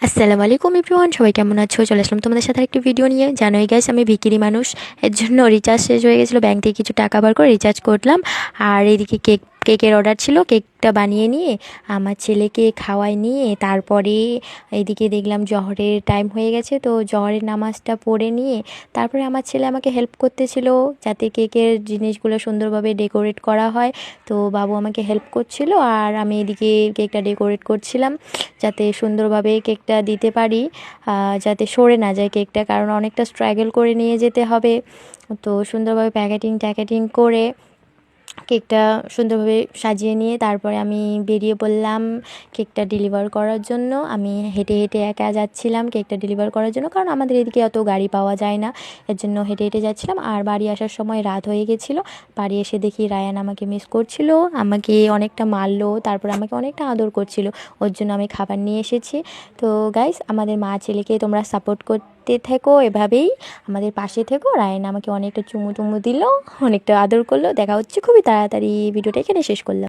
আসসালামু আলাইকুম এভরিওয়ান, সবাই কেমন আছো? চলে আসলাম তোমাদের সাথে একটি ভিডিও নিয়ে। জানোই গাইস, আমি ভিকিরি মানুষ, এর জন্য রিচার্জ শেষ হয়ে গেছিলো, ব্যাংক থেকে কিছু টাকা বার করে রিচার্জ করলাম। আর এদিকে কেকের অর্ডার ছিল, কেকটা বানিয়ে নিয়ে আমার ছেলেকে খাওয়াই নিয়ে তারপরে এইদিকে দেখলাম জহরের টাইম হয়ে গেছে, তো জহরের নামাজটা পড়ে নিয়ে তারপরে আমার ছেলে আমাকে হেল্প করতেছিল যাতে কেকের জিনিসগুলো সুন্দরভাবে ডেকোরেট করা হয়। তো বাবু আমাকে হেল্প করছিল আর আমি এদিকে কেকটা ডেকোরেট করছিলাম যাতে সুন্দরভাবে কেকটা দিতে পারি, যাতে সরে না যায় কেকটা, কারণ অনেকটা স্ট্রাগল করে নিয়ে যেতে হবে। তো সুন্দরভাবে প্যাকেটিং করে কেকটা সুন্দরভাবে সাজিয়ে নিয়ে তারপরে আমি বেরিয়ে পড়লাম কেকটা ডেলিভার করার জন্য। আমি হেঁটে হেঁটে একা যাচ্ছিলাম কেকটা ডেলিভার করার জন্য, কারণ আমাদের এদিকে অত গাড়ি পাওয়া যায় না, এর জন্য হেঁটে হেঁটে যাচ্ছিলাম। আর বাড়ি আসার সময় রাত হয়ে গেছিলো। বাড়ি এসে দেখি রায়ান আমাকে মিস করছিল, আমাকে অনেকটা মারলো, তারপর আমাকে অনেকটা আদর করছিল, ওর জন্য আমি খাবার নিয়ে এসেছি। তো গাইস, আমাদের মা ছেলেকে তোমরা সাপোর্ট করতে থেকো, এভাবেই আমাদের পাশে থেকো। রায়ান আমাকে অনেকটা চুমু টুমু দিল, অনেকটা আদর করলো। দেখা হচ্ছে খুবই তাড়াতাড়ি, ভিডিওটা এখানে শেষ করলাম।